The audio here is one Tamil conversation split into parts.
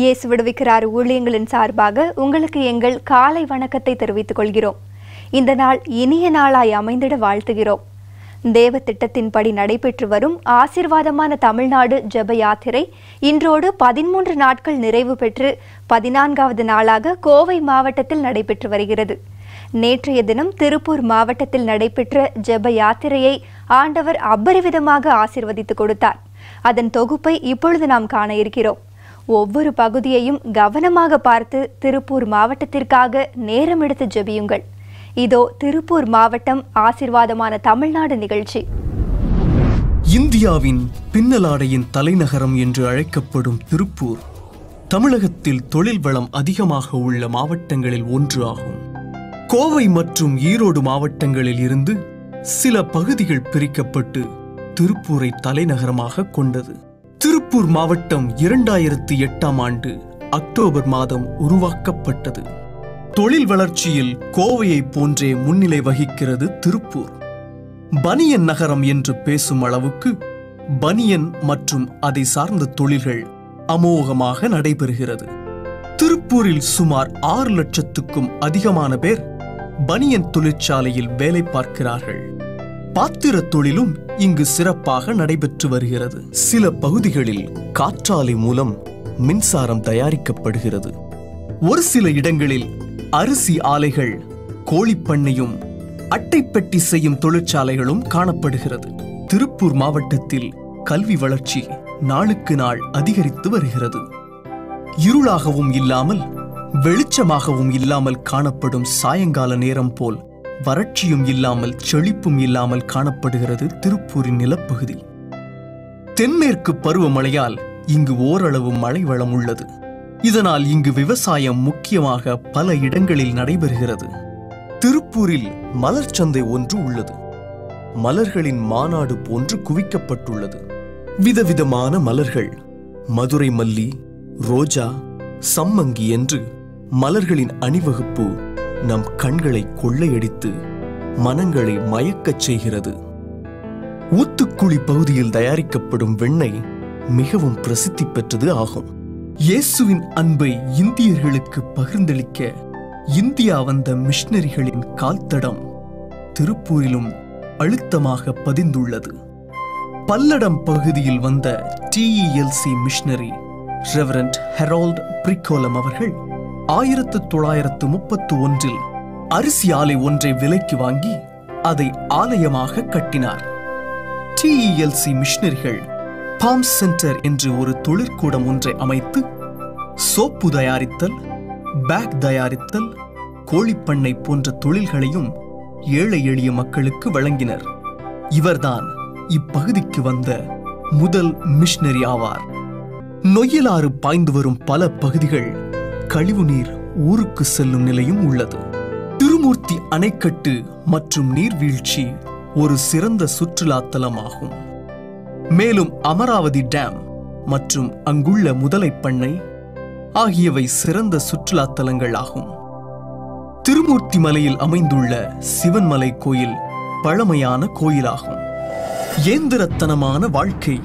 இயேசு விடுவிக்கிறார் ஊழியங்களின் சார்பாக உங்களுக்கு எங்கள் காலை வணக்கத்தை தெரிவித்துக் கொள்கிறோம். இந்த நாள் இனிய நாளாய் அமைந்திட வாழ்த்துகிறோம். தேவ திட்டத்தின்படி நடைபெற்று வரும் ஆசீர்வாதமான தமிழ்நாடு ஜெப யாத்திரை இன்றோடு 13 நாட்கள் நிறைவு பெற்று 14வது நாளாக கோவை மாவட்டத்தில் நடைபெற்று வருகிறது. நேற்றைய தினம் திருப்பூர் மாவட்டத்தில் நடைபெற்ற ஜெப யாத்திரையை ஆண்டவர் அபரிவிதமாக ஆசீர்வதித்து கொடுத்தார். அதன் தொகுப்பை இப்பொழுது நாம் காண இருக்கிறோம். ஒவ்வொரு பகுதியையும் கவனமாக பார்த்து திருப்பூர் மாவட்டத்திற்காக நேரம் எடுத்து ஜெபியுங்கள். இதோ திருப்பூர் மாவட்டம் ஆசீர்வாதமான தமிழ்நாடு நிகழ்ச்சி. இந்தியாவின் பின்னலாடையின் தலைநகரம் என்று அழைக்கப்படும் திருப்பூர் தமிழகத்தில் தொழில் வளம் அதிகமாக உள்ள மாவட்டங்களில் ஒன்று ஆகும். கோவை மற்றும் ஈரோடு மாவட்டங்களில் இருந்து சில பகுதிகள் பிரிக்கப்பட்டு திருப்பூரை தலைநகரமாக கொண்டது. திருப்பூர் மாவட்டம் 2008ஆம் ஆண்டு அக்டோபர் மாதம் உருவாக்கப்பட்டது. தொழில் வளர்ச்சியில் கோவையை போன்றே முன்னிலை வகிக்கிறது திருப்பூர். பனியன் நகரம் என்று பேசும் அளவுக்கு பனியன் மற்றும் அதை சார்ந்த தொழில்கள் அமோகமாக நடைபெறுகிறது. திருப்பூரில் சுமார் 6 லட்சத்துக்கும் அதிகமான பேர் பனியன் தொழிற்சாலையில் வேலை பார்க்கிறார்கள். பாத்திர தொழிலும் இங்கு சிறப்பாக நடைபெற்று வருகிறது. சில பகுதிகளில் காற்றாலை மூலம் மின்சாரம் தயாரிக்கப்படுகிறது. ஒரு சில இடங்களில் அரிசி ஆலைகள், கோழிப்பண்ணையும் அட்டைப்பெட்டி செய்யும் தொழிற்சாலைகளும் காணப்படுகிறது. திருப்பூர் மாவட்டத்தில் கல்வி வளர்ச்சி நாளுக்கு நாள் அதிகரித்து வருகிறது. இருளாகவும் இல்லாமல் வெளிச்சமாகவும் இல்லாமல் காணப்படும் சாயங்கால நேரம் போல் வறட்சியும் இல்லாமல் செழிப்பும் இல்லாமல் காணப்படுகிறது திருப்பூரின் நிலப்பகுதி. தென்மேற்கு பருவமழையால் இங்கு ஓரளவு மழை வளம் உள்ளது. இதனால் இங்கு விவசாயம் முக்கியமாக பல இடங்களில் நடைபெறுகிறது. திருப்பூரில் மலர் சந்தை ஒன்று உள்ளது. மலர்களின் மாநாடு போன்று குவிக்கப்பட்டுள்ளது. விதவிதமான மலர்கள், மதுரை மல்லி, ரோஜா, சம்மங்கி என்று மலர்களின் அணிவகுப்பு நம் கண்களை கொள்ளையடித்து மனங்களை மயக்கச் செய்கிறது. ஊத்துக்குழி பகுதியில் தயாரிக்கப்படும் வெண்ணெய் மிகவும் பிரசித்தி பெற்றது ஆகும். இயேசுவின் அன்பை இந்தியர்களுக்கு பகிர்ந்தளிக்க இந்தியா வந்த மிஷனரிகளின் கால்தடம் திருப்பூரிலும் அழுத்தமாக பதிந்துள்ளது. பல்லடம் பகுதியில் வந்த TELC மிஷனரி ரெவரண்ட் ஹெரால்ட் பிரிகோலம் அவர்கள் 1931 அரிசி ஆலை ஒன்றை விலைக்கு வாங்கி அதை ஆலயமாக கட்டினார். TELC மிஷனரிகள் பாம் சென்டர் என்று ஒரு தொழிற்கூடம் ஒன்றை அமைத்து சோப்பு தயாரித்தல், பேக் தயாரித்தல், கோழிப்பண்ணை போன்ற தொழில்களையும் ஏழை எளிய மக்களுக்கு வழங்கினர். இவர்தான் இப்பகுதிக்கு வந்த முதல் மிஷனரி ஆவார். நொய்யலாறு பாய்ந்து வரும் பல பகுதிகள் கழிவுநீர் ஊருக்கு செல்லும் நிலையும் உள்ளது. திருமூர்த்தி அணைக்கட்டு மற்றும் நீர்வீழ்ச்சி ஒரு சிறந்த சுற்றுலா தலமாகும். மேலும் அமராவதி டேம் மற்றும் அங்குள்ள முதலைப்பண்ணை ஆகியவை சிறந்த சுற்றுலா தலங்கள் ஆகும். திருமூர்த்தி மலையில் அமைந்துள்ள சிவன்மலை கோயில் பழமையான கோயிலாகும். இயந்திரத்தனமான வாழ்க்கை,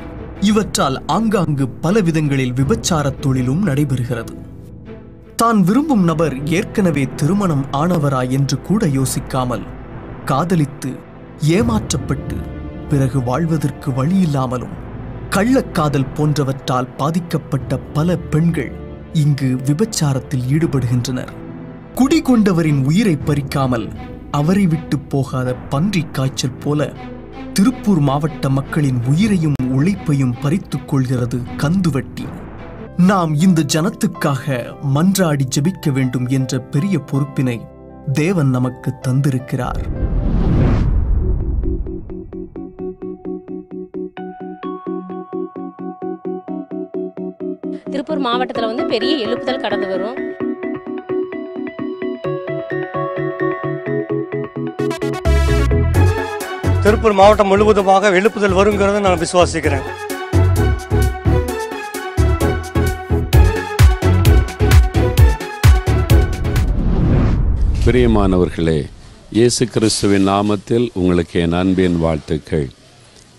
இவற்றால் ஆங்காங்கு பல விதங்களில் விபச்சார தொழிலும் நடைபெறுகிறது. தான் விரும்பும் நபர் ஏற்கனவே திருமணம் ஆனவரா என்று கூட யோசிக்காமல் காதலித்து ஏமாற்றப்பட்டு பிறகு வாழ்வதற்கு வழியில்லாமலும் கள்ளக்காதல் போன்றவற்றால் பாதிக்கப்பட்ட பல பெண்கள் இங்கு விபச்சாரத்தில் ஈடுபடுகின்றனர். குடிகொண்டவரின் உயிரை பறிக்காமல் அவரை விட்டு போகாத பன்றி காய்ச்சல் போல திருப்பூர் மாவட்ட மக்களின் உயிரையும் உழைப்பையும் பறித்துக் கொள்கிறது கந்துவட்டி. நாம் இந்த ஜனத்துக்காக மன்றாடி ஜெபிக்க வேண்டும் என்ற பெரிய பொறுப்பினை தேவன் நமக்கு தந்திருக்கிறார். திருப்பூர் மாவட்டத்தில் பெரிய எழுப்புதல் கடந்து வரும். திருப்பூர் மாவட்டம் முழுவதுமாக எழுப்புதல் வருங்கிறத நான் விசுவாசிக்கிறேன். பிரியமானவர்களே, இயேசு கிறிஸ்துவின் நாமத்தில் உங்களுக்கு என் அன்பின் வாழ்த்துக்கள்.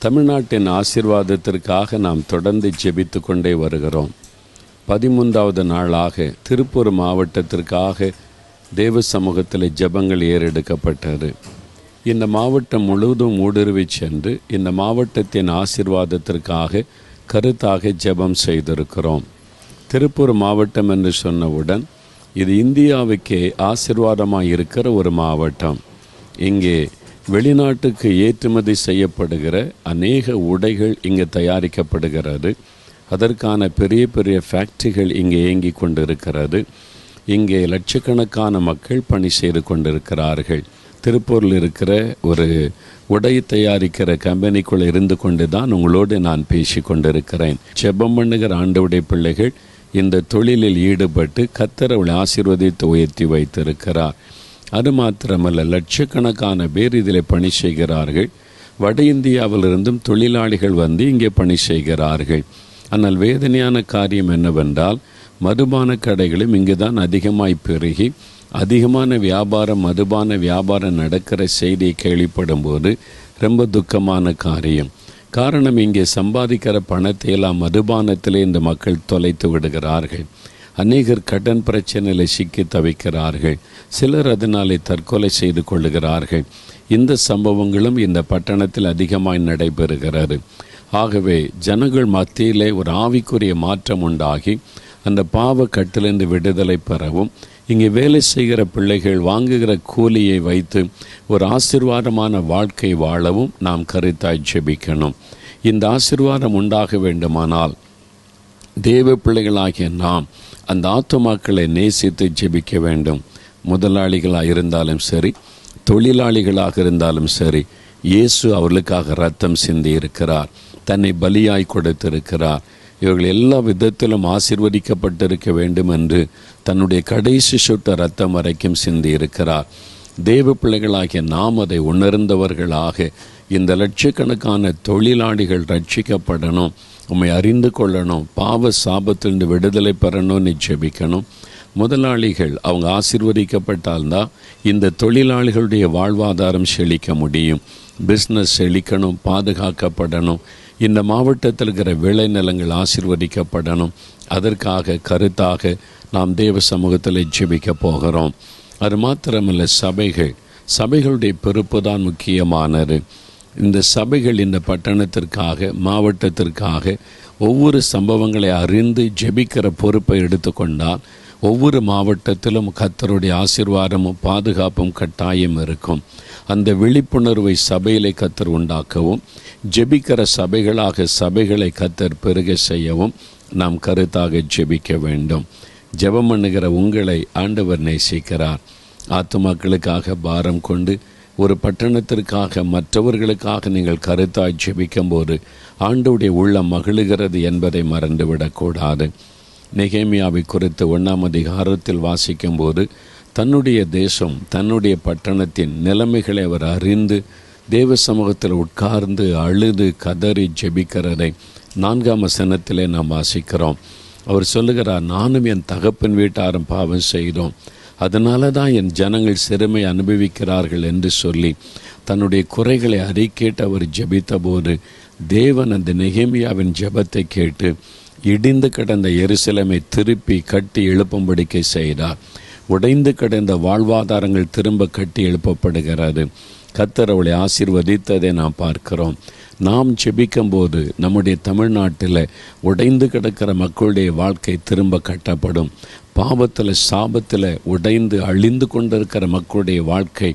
தமிழ்நாட்டின் ஆசீர்வாதத்திற்காக நாம் தொடர்ந்து ஜெபித்து கொண்டே வருகிறோம். 13வது நாளாக திருப்பூர் மாவட்டத்திற்காக தேவ சமூகத்தில் ஜெபங்கள் ஏறெடுக்கப்பட்டது. இந்த மாவட்டம் முழுவதும் ஊடுருவி சென்று இந்த மாவட்டத்தின் ஆசீர்வாதத்திற்காக கருத்தாக ஜெபம் செய்திருக்கிறோம். திருப்பூர் மாவட்டம் என்று சொன்னவுடன் இது இந்தியாவுக்கே ஆசீர்வாதமாக இருக்கிற ஒரு மாவட்டம். இங்கே வெளிநாட்டுக்கு ஏற்றுமதி செய்யப்படுகிற அநேக உடைகள் இங்கே தயாரிக்கப்படுகிறது. அதற்கான பெரிய பெரிய ஃபேக்ட்ரிகள் இங்கே இயங்கி கொண்டிருக்கிறது. இங்கே லட்சக்கணக்கான மக்கள் பணி செய்து கொண்டிருக்கிறார்கள். திருப்பூரில் இருக்கிற ஒரு உடை தயாரிக்கிற கம்பெனிக்குள்ளே இருந்து கொண்டு தான் உங்களோடு நான் பேசி கொண்டிருக்கிறேன். ஜெபம் பண்ணுகிற ஆண்டவருடைய பிள்ளைகள் இந்த தொழிலில் ஈடுபட்டு கர்த்தர் அவளை ஆசீர்வதித்து உயர்த்தி வைத்திருக்கிறார். அது மாத்திரமல்ல, லட்சக்கணக்கான பேர் இதில் பணி செய்கிறார்கள். வட இந்தியாவிலிருந்தும் தொழிலாளிகள் வந்து இங்கே பணி செய்கிறார்கள். ஆனால் வேதனையான காரியம் என்னவென்றால், மதுபான கடைகளும் இங்கு தான் அதிகமாய் பெருகி அதிகமான வியாபாரம் மதுபான வியாபாரம் நடக்கிற செய்தியை கேள்விப்படும் போது ரொம்ப துக்கமான காரியம். காரணம், இங்கே சம்பாதிக்கிற பணத்தை எல்லாம் மதுபானத்திலே இந்த மக்கள் தொலைத்து விடுகிறார்கள். அநேகர் கடன் பிரச்சனையில் சிக்கி தவிக்கிறார்கள். சிலர் அதனாலே தற்கொலை செய்து கொள்ளுகிறார்கள். இந்த சம்பவங்களும் இந்த பட்டணத்தில் அதிகமாய் நடைபெறுகிறது. ஆகவே ஜனங்கள் மத்தியிலே ஒரு ஆவிக்குரிய மாற்றம் உண்டாகி அந்த பாவ கட்டிலிருந்து விடுதலை பெறவும், இங்கே வேலை செய்கிற பிள்ளைகள் வாங்குகிற கூலியை வைத்து ஒரு ஆசீர்வாதமான வாழ்க்கை வாழவும் நாம் கருத்தாய் ஜெபிக்கணும். இந்த ஆசீர்வாதம் உண்டாக வேண்டுமானால் தேவ பிள்ளைகளாகிய நாம் அந்த ஆத்துமாக்களை நேசித்து ஜெபிக்க வேண்டும். முதலாளிகளாக இருந்தாலும் சரி, தொழிலாளிகளாக இருந்தாலும் சரி, இயேசு அவர்களுக்காக இரத்தம் சிந்தி இருக்கிறார், தன்னை பலியாய் கொடுத்திருக்கிறார். இவர்கள் எல்லா விதத்திலும் ஆசீர்வதிக்கப்பட்டிருக்க வேண்டும் என்று தன்னுடைய கடைசி சொட்ட இரத்தம் வரைக்கும் சிந்தி இருக்கிறார். தேவ பிள்ளைகளாகிய நாம் அதை உணர்ந்தவர்களாக இந்த லட்சக்கணக்கான தொழிலாளிகள் ரட்சிக்கப்படணும், உம்மை அறிந்து கொள்ளணும், பாவ சாபத்திலிருந்து விடுதலை பெறணும்னு ஜெபிக்கணும். முதலாளிகள் அவங்க ஆசீர்வதிக்கப்பட்டால்தான் இந்த தொழிலாளிகளுடைய வாழ்வாதாரம் செழிக்க முடியும். பிஸ்னஸ் செழிக்கணும், பாதுகாக்கப்படணும். இந்த மாவட்டத்தில் இருக்கிற விளைநிலங்கள் ஆசீர்வதிக்கப்படணும். அதற்காக கருத்தாக நாம் தேவ சமூகத்தில் ஜெபிக்க போகிறோம். அது மாத்திரமல்ல, சபைகளுடைய பொறுப்பு தான் முக்கியமானது. இந்த சபைகள் இந்த பட்டணத்திற்காக மாவட்டத்திற்காக ஒவ்வொரு சம்பவங்களை அறிந்து ஜெபிக்கிற பொறுப்பை எடுத்துக்கொண்டால் ஒவ்வொரு மாவட்டத்திலும் கர்த்தருடைய ஆசீர்வாதமும் பாதுகாப்பும் கட்டாயம் இருக்கும். அந்த விழிப்புணர்வை சபையிலே கர்த்தர் உண்டாக்கவும், ஜெபிக்கிற சபைகளாக சபைகளை கர்த்தர் பெருக செய்யவும் நாம் கருத்தாக ஜெபிக்க வேண்டும். ஜெபம் பண்ணுகிற உங்களை ஆண்டவர் நேசிக்கிறார். ஆத்துமாக்களுக்காக பாரம் கொண்டு ஒரு பட்டணத்திற்காக மற்றவர்களுக்காக நீங்கள் கருத்தாய் ஜெபிக்கும் போது ஆண்டவருடைய உள்ளம் மகிழுகிறது என்பதை மறந்துவிடக்கூடாது. நெகேமியாவை குறித்து 1ஆம் அதிகாரத்தில் வாசிக்கும் போது தன்னுடைய தேசம் தன்னுடைய பட்டணத்தின் நிலைமைகளை அவர் அறிந்து தேவ சமூகத்தில் உட்கார்ந்து அழுது கதறி ஜெபிக்கிறதை 4ஆம் வசனத்திலே நாம் வாசிக்கிறோம். அவர் சொல்லுகிறார், நானும் என் தகப்பன் வீட்டாரும் பாவம் செய்தோம், அதனால தான் என் ஜனங்கள் சிறுமை அனுபவிக்கிறார்கள் என்று சொல்லி தன்னுடைய குறைகளை அறிக்கேட்டு அவர் ஜெபித்த போது தேவன் அந்த நெகேமியாவின் ஜெபத்தை கேட்டு இடிந்து கிடந்த எருசலேமை திருப்பி கட்டி எழுப்பும்படிக்கை செய்தார். உடைந்து கிடந்த வாழ்வாதாரங்கள் திரும்ப கட்டி எழுப்பப்படுகிறது. கர்த்தர் அவளை ஆசீர்வதித்ததை நாம் பார்க்கிறோம். நாம் ஜெபிக்கும் போது நம்முடைய தமிழ்நாட்டில் உடைந்து கிடக்கிற மக்களுடைய வாழ்க்கை திரும்ப கட்டப்படும். பாவத்தில் சாபத்தில் உடைந்து அழிந்து கொண்டிருக்கிற மக்களுடைய வாழ்க்கை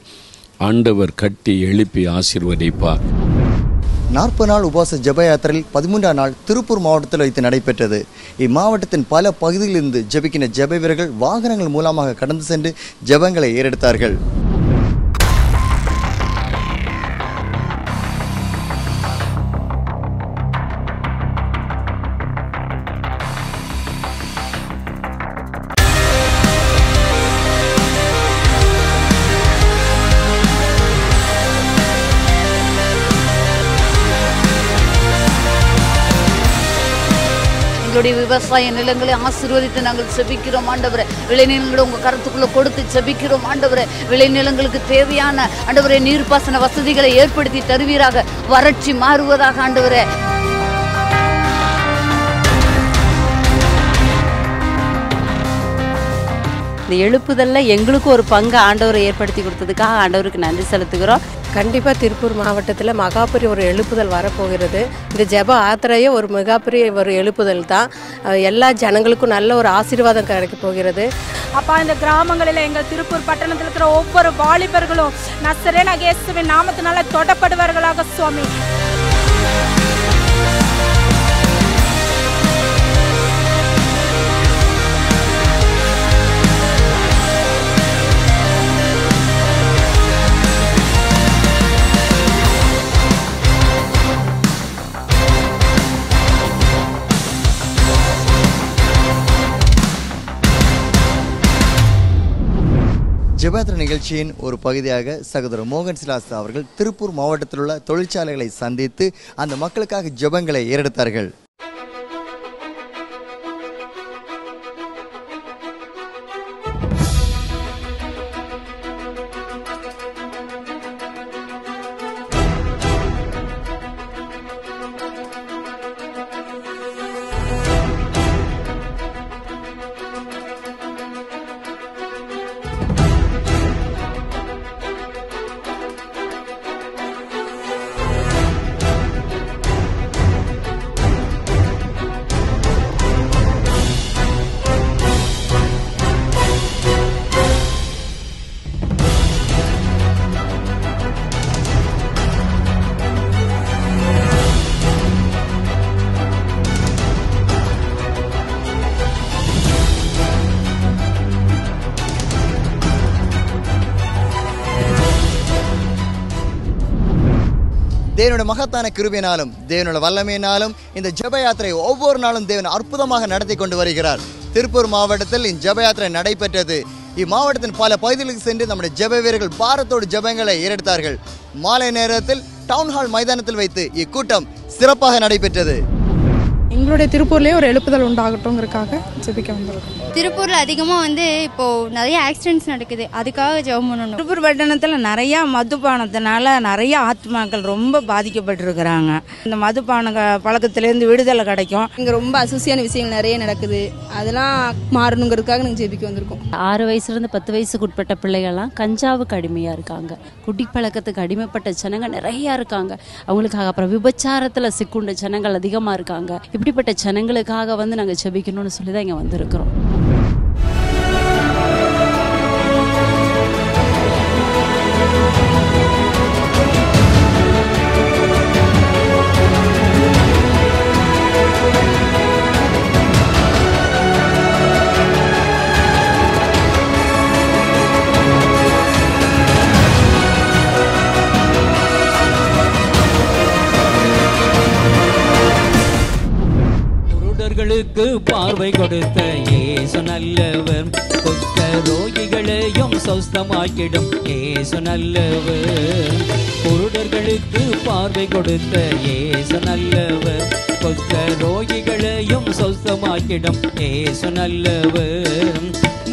ஆண்டவர் கட்டி எழுப்பி ஆசீர்வதிப்பார். 40 நாள் உபவாச ஜெப யாத்திரையில் 13ஆம் நாள் திருப்பூர் மாவட்டத்தில் வைத்து நடைபெற்றது. இம்மாவட்டத்தின் பல பகுதிகளிலிருந்து ஜெபிக்கிற ஜெப வீரர்கள் வாகனங்கள் மூலமாக கடந்து சென்று ஜெபங்களை ஏறெடுத்தார்கள். எங்களுடைய விவசாய நிலங்களை ஆசீர்வதித்து நாங்கள் செபிக்கிறோம் ஆண்டவரே. விளைநிலங்களை உங்கள் கருத்துக்குள்ளே கொடுத்து செபிக்கிறோம் ஆண்டவரே. விளைநிலங்களுக்கு தேவையான ஆண்டவரே நீர்ப்பாசன வசதிகளை ஏற்படுத்தி தருவீராக. வறட்சி மாறுவதாக ஆண்டவரே. இந்த எழுப்புதலில் எங்களுக்கும் ஒரு பங்கு ஆண்டவர் ஏற்படுத்தி கொடுத்ததுக்காக ஆண்டவருக்கு நன்றி செலுத்துகிறோம். கண்டிப்பாக திருப்பூர் மாவட்டத்தில் மகாபெரிய ஒரு எழுப்புதல் வரப்போகிறது. இந்த ஜெப ஆத்திரையே ஒரு மிகப்பெரிய ஒரு எழுப்புதல் தான். எல்லா ஜனங்களுக்கும் நல்ல ஒரு ஆசீர்வாதம் கிடைக்க போகிறது. அப்பா, இந்த கிராமங்களில் எங்கள் திருப்பூர் பட்டணத்தில் இருக்கிற ஒவ்வொரு வாலிபர்களும் நசரேனாகிய இயேசுவின் நாமத்தினால தொடப்படுவார்களாக சுவாமி. ஜெபயாத்திரை நிகழ்ச்சியின் ஒரு பகுதியாக சகோதரர் மோகன் சிலாஸ் அவர்கள் திருப்பூர் மாவட்டத்தில் உள்ள தொழிற்சாலைகளை சந்தித்து அந்த மக்களுக்காக ஜெபங்களை ஏறெடுத்தார்கள். தேவனுடைய மகத்தான கிருபையினாலும் தேவனுடைய வல்லமையினாலும் இந்த ஜெப யாத்திரை ஒவ்வொரு நாளும் தேவன் அற்புதமாக நடத்தி கொண்டு வருகிறார். திருப்பூர் மாவட்டத்தில் இந்த ஜெப யாத்திரை நடைபெற்றது. இம்மாவட்டத்தின் பல பகுதிகளுக்கு சென்று நம்முடைய ஜெப வீரர்கள் பாரத்தோடு ஜெபங்களை ஏறெடுத்தார்கள். மாலை நேரத்தில் டவுன்ஹால் மைதானத்தில் வைத்து இக்கூட்டம் சிறப்பாக நடைபெற்றது. எங்களுடைய திருப்பூர்லேயே ஒரு எழுப்புதல் உண்டாகட்டும்ங்கிறதுக்காக ஜெபிக்க வந்திருக்கோம். திருப்பூரில் அதிகமாக இப்போது நிறைய ஆக்சிடென்ட்ஸ் நடக்குது, அதுக்காக ஜெபம் பண்ணணும். திருப்பூர் பட்டணத்தில் நிறையா மதுபானத்தினால நிறைய ஆத்மாக்கள் ரொம்ப பாதிக்கப்பட்டிருக்கிறாங்க. இந்த மதுபான பழக்கத்திலேருந்து விடுதலை கிடைக்கும். இங்கே ரொம்ப அசூசியான விஷயங்கள் நிறைய நடக்குது, அதெல்லாம் மாறணுங்கிறதுக்காக நாங்கள் ஜெபிக்க வந்திருக்கோம். 6 வயசுலேருந்து 10 வயசுக்கு உட்பட்ட பிள்ளைகள்லாம் கஞ்சாவுக்கு அடிமையாக இருக்காங்க. குடி பழக்கத்துக்கு அடிமைப்பட்ட ஜனங்க நிறையா இருக்காங்க. அவங்களுக்காக அப்புறம் விபச்சாரத்தில் சிக்குண்ட ஜனங்கள் அதிகமாக இருக்காங்க. இப்படிப்பட்ட ஜனங்களுக்காக நாங்கள் ஜெபிக்கணும்னு சொல்லி தான் இங்கே வந்திருக்கிறோம். பார்வை கொடுத்த இயேசு நல்லவர், குஷ்ட ரோகிகளையும் சொஸ்தமாக்கிடும் இயேசு நல்லவர். குருடர்களுக்கு பார்வை கொடுத்த இயேசு நல்லவர், குஷ்ட ரோகிகளையும் சொஸ்தமாக்கிடும் இயேசு நல்லவர்.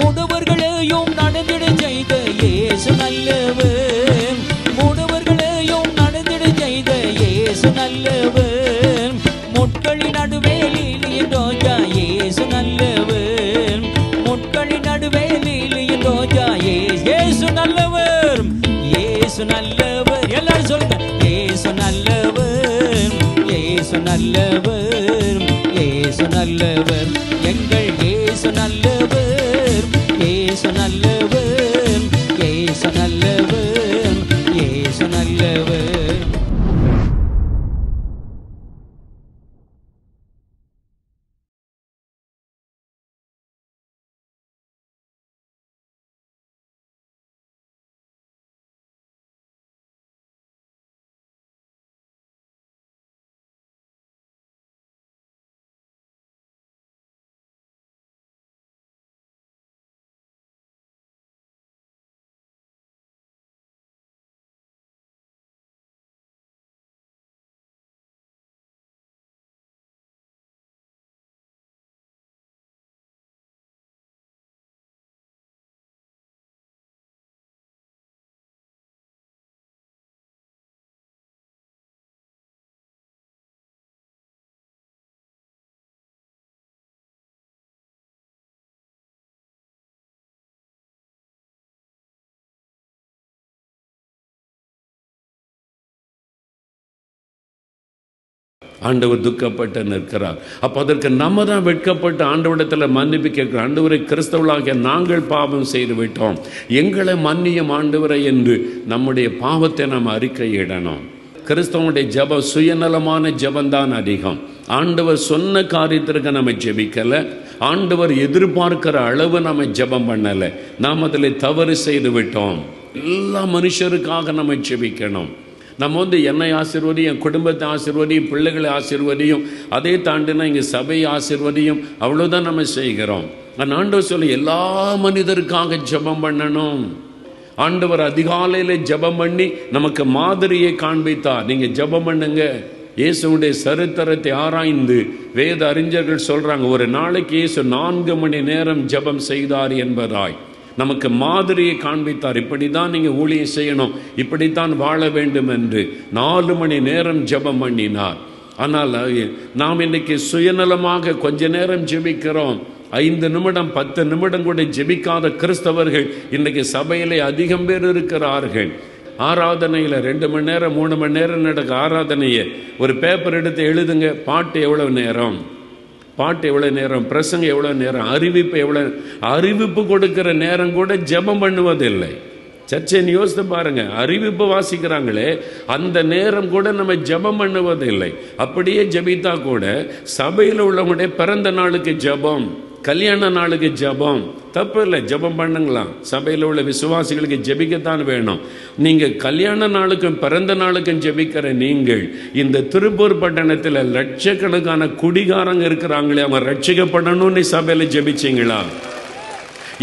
முடவர்களையும் நடந்திட செய்த இயேசு நல்லவர், முடவர்களையும் நடந்திட செய்த இயேசு நல்லவர். முட்களின் நடுவே லீலியின் ரோஜா இயேசு நல்லவர், முட்களின் நடுவே லீலியின் ரோஜா இயேசு நல்லவர், இயேசு நல்லவர். எல்லாரும் சொல்லுங்க, இயேசு நல்லவர், இயேசு நல்லவர், இயேசு நல்லவர். எங்கள் இயேசு நல்லவர், இயேசு நல்லவர், இயேசு நல்லவர், இயேசு நல்லவர். ஆண்டவர் துக்கப்பட்டு நிற்கிறார். அப்போ அதற்கு நம்ம தான் வெட்கப்பட்டு ஆண்டவரிடத்தில் மன்னிப்பு கேட்கிறோம். ஆண்டவரை, கிறிஸ்தவர்களாகிய நாங்கள் பாவம் செய்து விட்டோம், எங்களை மன்னியும் ஆண்டவரை என்று நம்முடைய பாவத்தை நாம் அறிக்கையிடணும். கிறிஸ்தவனுடைய ஜெபம் சுயநலமான ஜெபந்தான் அதிகம். ஆண்டவர் சொன்ன காரியத்திற்கு நம்ம ஜெபிக்கலை, ஆண்டவர் எதிர்பார்க்கிற அளவு நம்ம ஜெபம் பண்ணலை, நாம் அதில் தவறு செய்து விட்டோம். எல்லா மனுஷருக்காக நம்ம ஜெபிக்கணும். நம்ம என்னை ஆசீர்வதியும், என் குடும்பத்தை ஆசீர்வதியும், பிள்ளைகளை ஆசீர்வதியும், அதை தாண்டினா இங்கே சபையை ஆசீர்வதியும், அவ்வளோதான் நம்ம செய்கிறோம். ஆண்டவர் சொல்ல எல்லா மனிதருக்காக ஜெபம் பண்ணணும். ஆண்டவர் அதிகாலையில் ஜெபம் பண்ணி நமக்கு மாதிரியை காண்பித்தார். நீங்கள் ஜெபம் பண்ணுங்க. இயேசுடைய சரித்திரத்தை ஆராய்ந்து வேத அறிஞர்கள் சொல்கிறாங்க, ஒரு நாளைக்கு இயேசு 4 மணி நேரம் ஜெபம் செய்தார் என்பதாய் நமக்கு மாதிரியை காண்பித்தார். இப்படி தான் நீங்கள் ஊழியம் செய்யணும், இப்படித்தான் வாழ வேண்டும் என்று 4 மணி நேரம் ஜெபம் பண்ணினார். ஆனால் நாம் இன்றைக்கி சுயநலமாக கொஞ்ச நேரம் ஜெபிக்கிறோம். 5 நிமிடம் 10 நிமிடம் கூட ஜெபிக்காத கிறிஸ்தவர்கள் இன்றைக்கி சபையிலே அதிகம் பேர் இருக்கிறார்கள். ஆராதனையில் 2 மணி நேரம் 3 மணி நேரம் நடக்க ஆராதனையை ஒரு பேப்பர் எடுத்து எழுதுங்க. பாட்டு எவ்வளோ நேரம், பாட்டு எவ்வளோ நேரம், பிரசங்கம் எவ்வளோ நேரம், அறிவிப்பு எவ்வளோ, அறிவிப்பு கொடுக்கிற நேரம் கூட ஜெபம் பண்ணுவதில்லை. சர்ச்சைன்னு யோசித்து பாருங்க, அறிவிப்பு வாசிக்கிறாங்களே அந்த நேரம் கூட நம்ம ஜெபம் பண்ணுவதில்லை. அப்படியே ஜெபித்தா கூட சபையில் உள்ளவங்களுடைய பிறந்த நாளுக்கு ஜெபம், கல்யாண நாளுக்கு ஜெபம், தப்பு இல்லை, ஜெபம் பண்ணுங்களாம். சபையில் உள்ள விசுவாசிகளுக்கு ஜெபிக்கத்தான் வேணும். நீங்கள் கல்யாண நாளுக்கும் பிறந்த நாளுக்கும் ஜெபிக்கிற நீங்கள் இந்த திருப்பூர் பட்டணத்தில் லட்சக்கணக்கான குடிகாரங்க இருக்கிறாங்களே, அவங்க ரட்சிக்கப்படணும்னு சபையில் ஜெபிச்சிங்களா?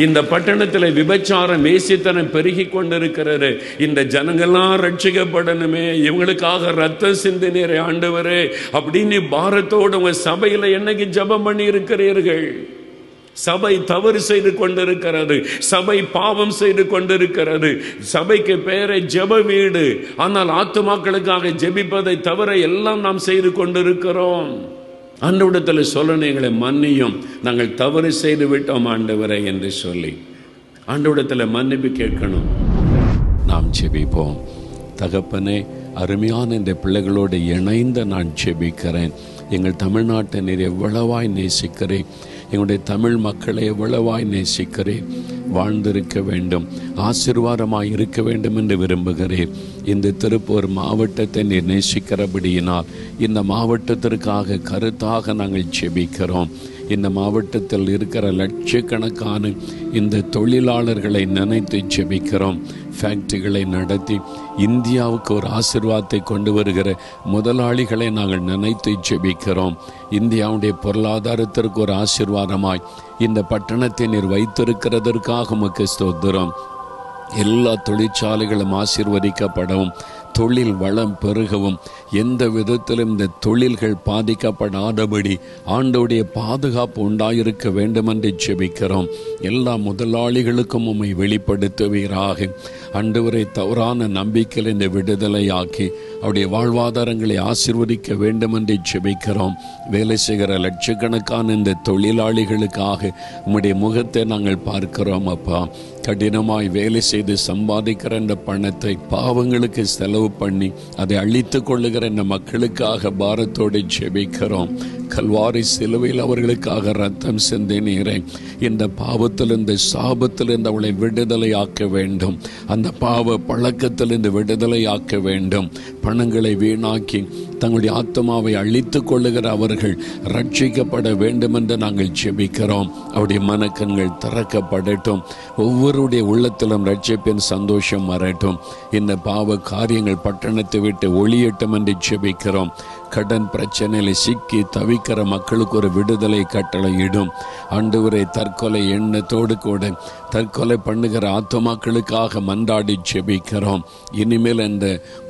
இந்த பட்டணத்தில் விபச்சாரம் மேசித்தனம் பெருகி கொண்டிருக்கிறது, இந்த ஜனங்கள்லாம் ரட்சிக்கப்படணுமே, இவங்களுக்காக ரத்தம் சிந்தினீரே ஆண்டவரே அப்படின்னு பாரத்தோடு உங்கள் சபையில் என்னைக்கு ஜெபம் பண்ணி இருக்கிறீர்கள்? சபை தவறு செய்து கொண்டிருக்கிறது, சபை பாவம் செய்து கொண்டிருக்கிறது. சபைக்கு பெயரை ஜெப வீடு, ஆனால் ஆத்துமாக்களுக்காக ஜெபிப்பதை தவிர எல்லாம் நாம் செய்து கொண்டிருக்கிறோம். ஆண்டவரிடத்தில் சொல்லணும், எங்களை மன்னியும், நாங்கள் தவறு செய்து விட்டோம் ஆண்டவரே என்று சொல்லி ஆண்டவரிடத்தில் மன்னிப்பு கேட்கணும். நாம் ஜெபிப்போம். தகப்பனே, அருமையான இந்த பிள்ளைகளோடு இணைந்து நான் ஜெபிக்கிறேன். எங்கள் தமிழ்நாட்டை நீர் எவ்வளவாய் நேசிக்கிறேன், எங்களுடைய தமிழ் மக்களை எவ்வளவாய் நேசிக்கிறேன், வாழ்ந்திருக்க வேண்டும், ஆசீர்வாதமாய் இருக்க வேண்டும் என்று விரும்புகிறேன். இந்த திருப்பூர் மாவட்டத்தை நீர் நேசிக்கிறபடியினால் இந்த மாவட்டத்திற்காக கருத்தாக நாங்கள் ஜெபிக்கிறோம். இந்த மாவட்டத்தில் இருக்கிற லட்சக்கணக்கான இந்த தொழிலாளர்களை நினைத்து ஜெபிக்கிறோம். ஃபேக்ட்ரிகளை நடத்தி இந்தியாவுக்கு ஒரு ஆசீர்வாதத்தை கொண்டு வருகிற முதலாளிகளை நாங்கள் நினைத்து ஜெபிக்கிறோம். இந்தியாவுடைய பொருளாதாரத்திற்கு ஒரு ஆசீர்வாதமாய் இந்த பட்டணத்தை நீர் வைத்திருக்கிறதற்காக உமக்கு ஸ்தோத்திரம். எல்லா தொழிற்சாலைகளும் ஆசீர்வதிக்கப்படவும், தொழில் வளம் பெருகவும், எந்த விதத்திலும் இந்த தொழில்கள் பாதிக்கப்படாதபடி ஆண்டவருடைய பாதுகாப்பு உண்டாயிருக்க வேண்டுமென்று ஜெபிக்கிறோம். எல்லா முதலாளிகளுக்கும் உம்மை வெளிப்படுத்துவீராக. ஆண்டவரை தவறான நம்பிக்கையில் இந்த விடுதலையாக்கி அவருடைய வாழ்வாதாரங்களை ஆசீர்வதிக்க வேண்டுமென்று ஜெபிக்கிறோம். வேலை செய்கிற லட்சக்கணக்கான இந்த தொழிலாளிகளுக்காக உம்முடைய முகத்தை நாங்கள் பார்க்கிறோம். அப்பா, கடினமாய் வேலை செய்து சம்பாதிக்கிற இந்த பணத்தை பாவங்களுக்கு செலவு பண்ணி அதை அழித்து கொள்ளுகிற இந்த மக்களுக்காக பாரத்தோடு ஜெபிக்கிறோம். கல்வாரி சிலுவையில் அவர்களுக்காக ரத்தம் சிந்தினீரே, இந்த பாவத்திலிருந்து சாபத்திலிருந்து அவளை விடுதலையாக்க வேண்டும், அந்த பாவ பழக்கத்திலிருந்து விடுதலையாக்க வேண்டும். பணங்களை வீணாக்கி தங்களுடைய ஆத்மாவை அழித்து கொள்ளுகிற அவர்கள் ரட்சிக்கப்பட வேண்டும் என்று நாங்கள் ஜெபிக்கிறோம். அவருடைய மனக்கண்கள் திறக்கப்படட்டும், ஒவ்வொருடைய உள்ளத்திலும் ரட்சிப்பின் சந்தோஷம் வரட்டும். இந்த பாவ காரியங்கள் பட்டணத்தை விட்டு ஒளியட்டும் என்று ஜெபிக்கிறோம். கடன் பிரச்சனையில் சிக்கி தவிக்கிற மக்களுக்கு ஒரு விடுதலை கட்டளையிடும். ஆண்டவரே, தற்கொலை எண்ணத்தோடு கூட தற்கொலை பண்ணுகிற ஆத்துமாக்களுக்காக மன்றாடி ஜெபிக்கிறோம். இனிமேல் அந்த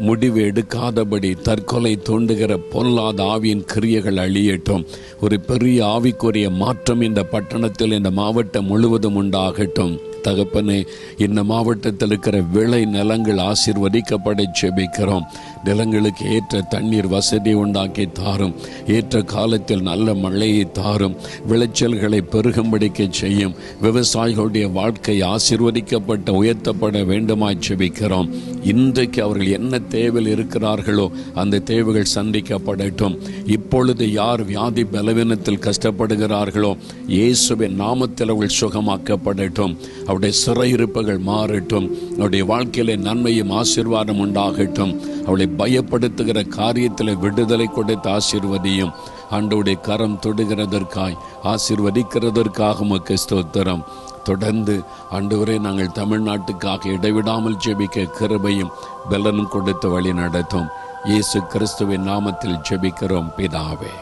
முடிவு எடுக்காதபடி தற்கொலை தூண்டுகிற பொல்லாத ஆவியின் கிரியைகள் அழியட்டும். ஒரு பெரிய ஆவிக்குரிய மாற்றம் இந்த பட்டணத்தில், இந்த மாவட்டம் முழுவதும் உண்டாகட்டும். தகப்பனே, இந்த மாவட்டத்தில் இருக்கிற விளை நிலங்கள் ஆசீர்வதிக்கப்பட ஜெபிக்கிறோம். நிலங்களுக்கு ஏற்ற தண்ணீர் வசதி உண்டாக்கி தாரும். ஏற்ற காலத்தில் நல்ல மழையை தாரும். விளைச்சல்களை பெருகும்படிக்க செய்யும். விவசாயிகளுடைய வாழ்க்கை ஆசீர்வதிக்கப்பட்ட உயர்த்தப்பட வேண்டுமாய் ஜெபிக்கிறோம். இன்றைக்கு அவர்கள் என்ன தேவையில் இருக்கிறார்களோ அந்த தேவைகள் சந்திக்கப்படட்டும். இப்பொழுது யார் வியாதி பலவீனத்தில் கஷ்டப்படுகிறார்களோ இயேசுவின் நாமத்தில் அவர்கள் சுகமாக்கப்படட்டும். அவருடைய சிறையிருப்புகள் மாறட்டும். அவருடைய வாழ்க்கையிலே நன்மையும் ஆசீர்வாதம் உண்டாகட்டும். அவளை பயப்படுத்துகிற காரியத்தில் விடுதலை கொடுத்து ஆசீர்வதியும். ஆண்டவருடைய கரம் தொடுகிறதற்காய் ஆசீர்வதிக்கிறதற்காக உமக்கு ஸ்தோத்திரம். தொடர்ந்து ஆண்டவரே, நாங்கள் தமிழ்நாட்டுக்காக இடைவிடாமல் ஜெபிக்க கிருபையும் பலனும் கொடுத்து வழி நடத்தும். இயேசு கிறிஸ்துவின் நாமத்தில் ஜெபிக்கிறோம் பிதாவே.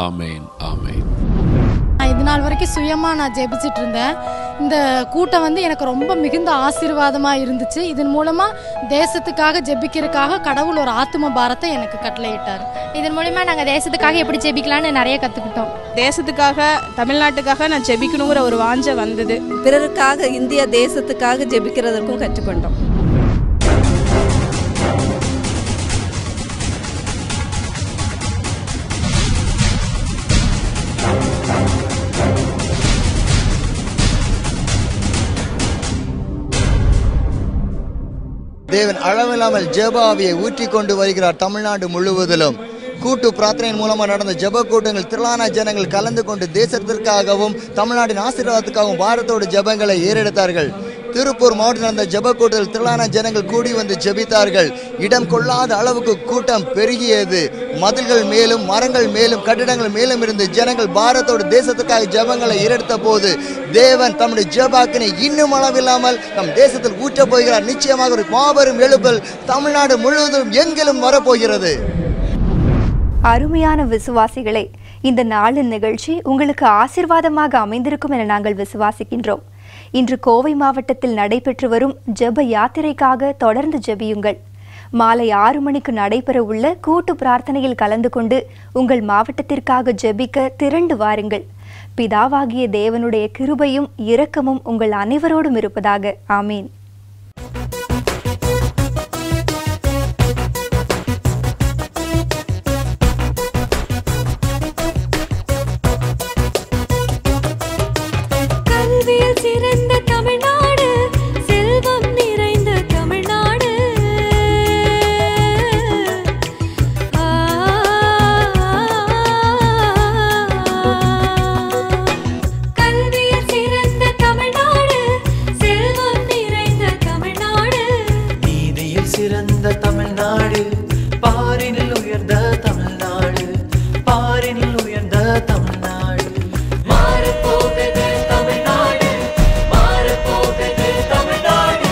ஆமேன், ஆமேன். இது நாள் வரைக்கும் சுயமாக நான் ஜெபிச்சுட்டு இருந்தேன். இந்த கூட்டம் வந்து எனக்கு ரொம்ப மிகுந்த ஆசீர்வாதமாக இருந்துச்சு. இதன் மூலமாக தேசத்துக்காக ஜெபிக்கிறதுக்காக கடவுள் ஒரு ஆத்தும பாரத்தை எனக்கு கட்டளையிட்டார். இதன் மூலமாக நாங்கள் தேசத்துக்காக எப்படி ஜெபிக்கலான்னு நிறைய கற்றுக்கிட்டோம். தேசத்துக்காக, தமிழ்நாட்டுக்காக நான் ஜெபிக்கணுங்கிற ஒரு வாஞ்சை வந்தது. பிறருக்காக, இந்திய தேசத்துக்காக ஜெபிக்கிறதற்கும் கற்றுக்கொண்டோம். தேவன் அளவில்லாமல் ஜெப ஆவியை ஊற்றி கொண்டு வருகிறார். தமிழ்நாடு முழுவதிலும் கூட்டு பிரார்த்தனையின் மூலமாக நடந்த ஜெப கூட்டங்கள் திரளான ஜனங்கள் கலந்து கொண்டு தேசத்திற்காகவும் தமிழ்நாட்டின் ஆசீர்வாதத்துக்காகவும் பாரத்தோடு ஜெபங்களை ஏறெடுத்தார்கள். திருப்பூர் மாவட்டத்தில் நடந்த ஜெப கூட்டத்தில் திரளான ஜனங்கள் கூடி வந்து ஜெபித்தார்கள். இடம் கொள்ளாத அளவுக்கு கூட்டம் பெருகியது. மதில்கள் மேலும், மரங்கள் மேலும், கட்டிடங்கள் மேலும் இருந்து ஜனங்கள் பாரத்தோடு தேசத்துக்காக ஜெபங்களை ஏறெடுத்த போது தேவன் தம்முடைய ஜெபாக்கினை இன்னும் அளவில்லாமல் நம் தேசத்தில் ஊற்றப் போகிறார். நிச்சயமாக ஒரு மாபெரும் எழுப்பல் தமிழ்நாடு முழுவதும் எங்கிலும் வரப்போகிறது. அருமையான விசுவாசிகளே, இந்த நாளின் நிகழ்ச்சி உங்களுக்கு ஆசீர்வாதமாக அமைந்திருக்கும் என நாங்கள் விசுவாசிக்கின்றோம். இன்று கோவை மாவட்டத்தில் நடைபெற்று வரும் ஜெப யாத்திரைக்காக தொடர்ந்து ஜெபியுங்கள். மாலை 6 மணிக்கு நடைபெற உள்ள கூட்டு பிரார்த்தனையில் கலந்து கொண்டு உங்கள் மாவட்டத்திற்காக ஜெபிக்க திரண்டு வாருங்கள். பிதாவாகிய தேவனுடைய கிருபையும் இரக்கமும் உங்கள் அனைவரோடும் இருப்பதாக. ஆமீன். சிறந்த தமிழ்நாடு, செல்வம் நிறைந்த தமிழ்நாடு, கல்வியில் சிறந்த தமிழ்நாடு, செல்வம் நிறைந்த தமிழ்நாடு, நீதியில் சிறந்த தமிழ்நாடு, பாரினில் உயர்ந்த தமிழ்நாடு, பாரினில் உயர்ந்த தமிழ்நாடு, மாறப்போகுது தமிழ்நாடு, மாறப்போகுது தமிழ்நாடு,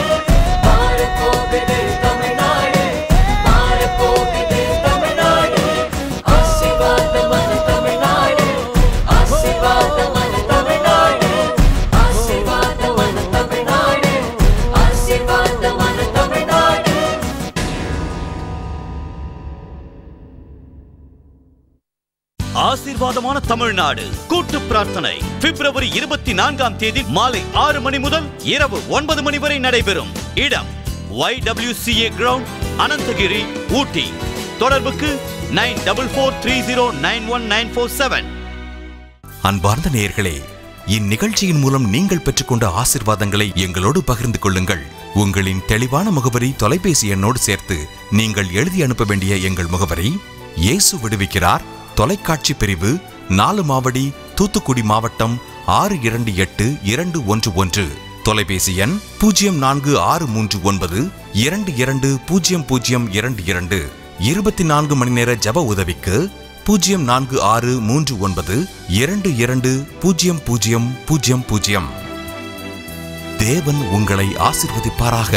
மாறப்போகுது தமிழ்நாடு, மாறப்போகுது தமிழ்நாடு, ஆசீர்வாதமான தமிழ்நாடு, ஆசீர்வாதமான தமிழ்நாடு, ஆசீர்வாதமான தமிழ்நாடு, ஆசீர்வாதமான தமிழ்நாடு. ஆசீர்வாதமான தமிழ்நாடு கூட்டு பிரார்த்தனை பிப்ரவரி 24ஆம் தேதி மாலை 6 மணி முதல் இரவு 9 மணி வரை நடைபெறும். இடம் YWCA கிரவுண்ட், அனந்தகிரி, ஊட்டி. தொடர்புக்கு 9443091947. அன்பார்ந்த நேயர்களே, இந்நிகழ்ச்சியின் மூலம் நீங்கள் பெற்றுக்கொண்ட ஆசீர்வாதங்களை எங்களோடு பகிர்ந்து கொள்ளுங்கள். உங்களின் தெளிவான முகவரி தொலைபேசி எண்ணோடு சேர்த்து நீங்கள் எழுதி அனுப்ப வேண்டிய எங்கள் முகவரி: இயேசு விடுவிக்கிறார், தொலைக்காட்சி பிரிவு, 4 மாவடி, தூத்துக்குடி மாவட்டம் 628211. தொலைபேசி எண் 0463922022. 24 மணி நேர ஜப உதவிக்கு 0463922000. தேவன் உங்களை ஆசீர்வதிப்பாராக.